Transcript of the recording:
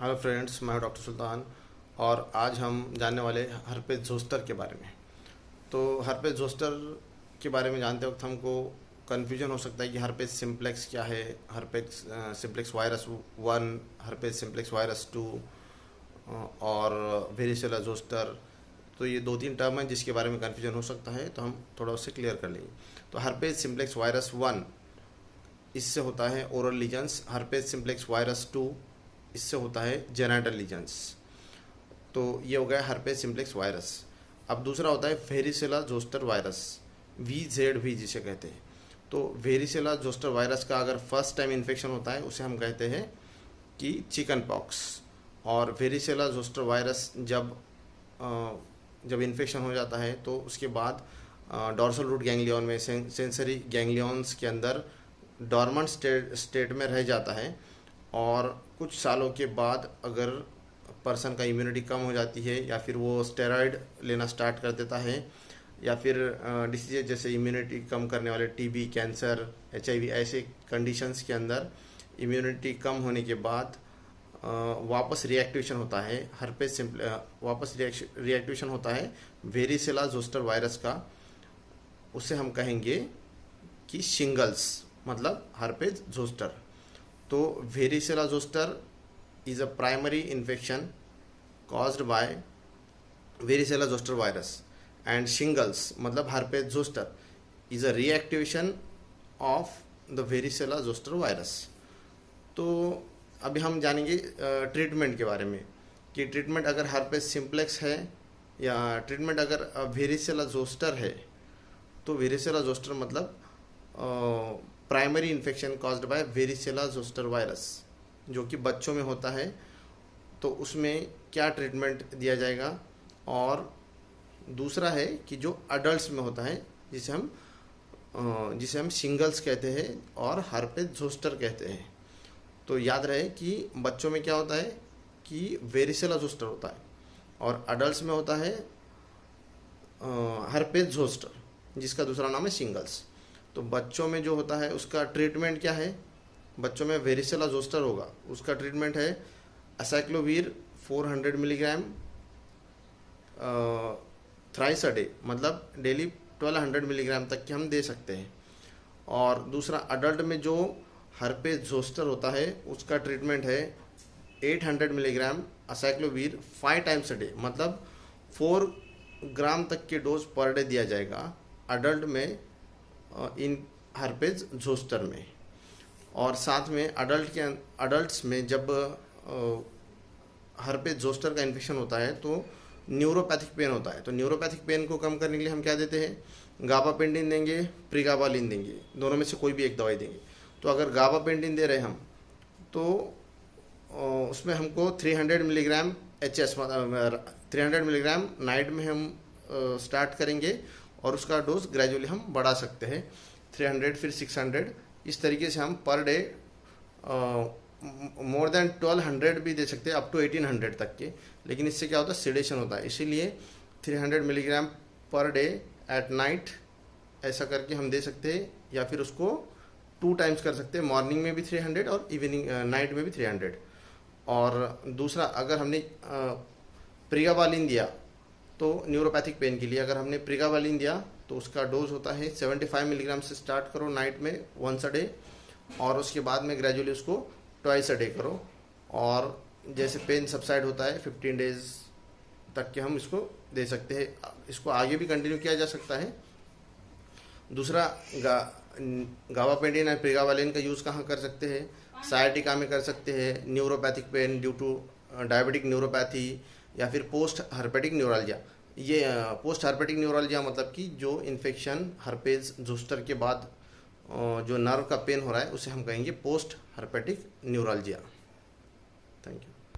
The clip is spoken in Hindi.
हेलो फ्रेंड्स, मैं डॉक्टर सुल्तान और आज हम जानने वाले हर्पेज जोस्टर के बारे में। तो हर्पेज जोस्टर के बारे में जानते वक्त हमको कन्फ्यूजन हो सकता है कि हर्पेज सिम्प्लेक्स क्या है, हर्पेज सिम्प्लेक्स वायरस 1, हर्पेज सिम्प्लेक्स वायरस 2 और वेरिसेला जोस्टर। तो ये दो तीन टर्म हैं जिसके बारे में कन्फ्यूजन हो सकता है, तो हम थोड़ा उससे क्लियर कर लेंगे। तो हर्पेज सिम्प्लेक्स वायरस 1 इससे होता है ओरल लीजन्स, हर्पेज सिम्प्लेक्स वायरस 2 इससे होता है जेनाइटल लीजन्स। तो ये हो गया हर्पेज सिम्प्लेक्स वायरस। अब दूसरा होता है वेरिसेला जोस्टर वायरस, VZV जिसे कहते हैं। तो वेरिसेला जोस्टर वायरस का अगर फर्स्ट टाइम इन्फेक्शन होता है उसे हम कहते हैं कि चिकन पॉक्स। और वेरिसेला जोस्टर वायरस जब इन्फेक्शन हो जाता है तो उसके बाद डॉर्सल रूट गैंग्लियन में सेंसरी गैंग्लियंस के अंदर डॉर्मेंट स्टेट में रह जाता है। और कुछ सालों के बाद अगर पर्सन का इम्यूनिटी कम हो जाती है या फिर वो स्टेरॉइड लेना स्टार्ट कर देता है या फिर डिसीजेज जैसे इम्यूनिटी कम करने वाले TB, कैंसर, HIV ऐसे कंडीशंस के अंदर इम्यूनिटी कम होने के बाद वापस रिएक्टिवेशन होता है वापस रिएक्टिवेशन होता है वेरिसेला जोस्टर वायरस का। उसे हम कहेंगे कि शिंगल्स, मतलब हर्पेज जोस्टर। तो varicella zoster is a primary infection caused by varicella zoster virus, and shingles मतलब herpes zoster is a reactivation of the varicella zoster virus। तो अभी हम जानेंगे ट्रीटमेंट के बारे में कि ट्रीटमेंट अगर हर्पेज सिम्प्लेक्स है या ट्रीटमेंट अगर वेरिसेला जोस्टर है। तो वेरिसेला जोस्टर मतलब primary infection caused by varicella zoster virus जो कि बच्चों में होता है। तो उसमें क्या ट्रीटमेंट दिया जाएगा। और दूसरा है कि जो अडल्ट्स में होता है जिसे हम शिंगल्स कहते हैं और हर्पेज जोस्टर कहते हैं। तो याद रहे कि बच्चों में क्या होता है कि वेरिसेला जोस्टर होता है और अडल्ट्स में होता है हर्पेज जोस्टर जिसका दूसरा नाम है शिंगल्स। तो बच्चों में जो होता है उसका ट्रीटमेंट क्या है। बच्चों में वेरिसेला जोस्टर होगा, उसका ट्रीटमेंट है असाइक्लोवीर 400 मिलीग्राम थ्राइस अ डे, मतलब डेली 1200 मिलीग्राम तक की हम दे सकते हैं। और दूसरा अडल्ट में जो हर्पेज जोस्टर होता है उसका ट्रीटमेंट है 800 मिलीग्राम असाइक्लोवीर 5 टाइम्स अ डे, मतलब 4 ग्राम तक के डोज पर डे दिया जाएगा अडल्ट में इन हर्पेज जोस्टर में। और साथ में अडल्ट्स में जब हर्पेज जोस्टर का इन्फेक्शन होता है तो न्यूरोपैथिक पेन होता है। तो न्यूरोपैथिक पेन को कम करने के लिए हम क्या देते हैं, गाबापेंटिन देंगे, प्रीगाबालिन देंगे, दोनों में से कोई भी एक दवाई देंगे। तो अगर गाबापेंटिन दे रहे हैं हम तो उसमें हमको 300 मिलीग्राम HS 300 मिलीग्राम नाइट में हम स्टार्ट करेंगे और उसका डोज ग्रेजुअली हम बढ़ा सकते हैं 300 फिर 600। इस तरीके से हम पर डे मोर देन 1200 भी दे सकते हैं, अप टू 1800 तक के। लेकिन इससे क्या होता है, सिडेशन होता है, इसीलिए 300 milligram per day at night ऐसा करके हम दे सकते हैं। या फिर उसको 2 टाइम्स कर सकते हैं, मॉर्निंग में भी 300 और इवनिंग नाइट में भी 300। और दूसरा अगर हमने प्रीगाबालिन दिया तो न्यूरोपैथिक पेन के लिए अगर हमने प्रीगाबालिन दिया तो उसका डोज होता है 75 मिलीग्राम से स्टार्ट करो नाइट में वंस अ डे, और उसके बाद में ग्रेजुअली उसको ट्वाइस अ डे करो। और जैसे पेन सबसाइड होता है 15 डेज तक के हम इसको दे सकते हैं। इसको आगे भी कंटिन्यू किया जा सकता है। दूसरा गाबापेंटिन और प्रीगाबालिन का यूज़ कहाँ कर सकते हैं, साइटिका में कर सकते हैं, neuropathic pain due to diabetic neuropathy या फिर पोस्ट हर्पेटिक न्यूरालजिया। ये पोस्ट हर्पेटिक न्यूरालजिया मतलब कि जो इन्फेक्शन हर्पेज जोस्टर के बाद जो नर्व का पेन हो रहा है उसे हम कहेंगे post herpetic neuralgia. Thank you.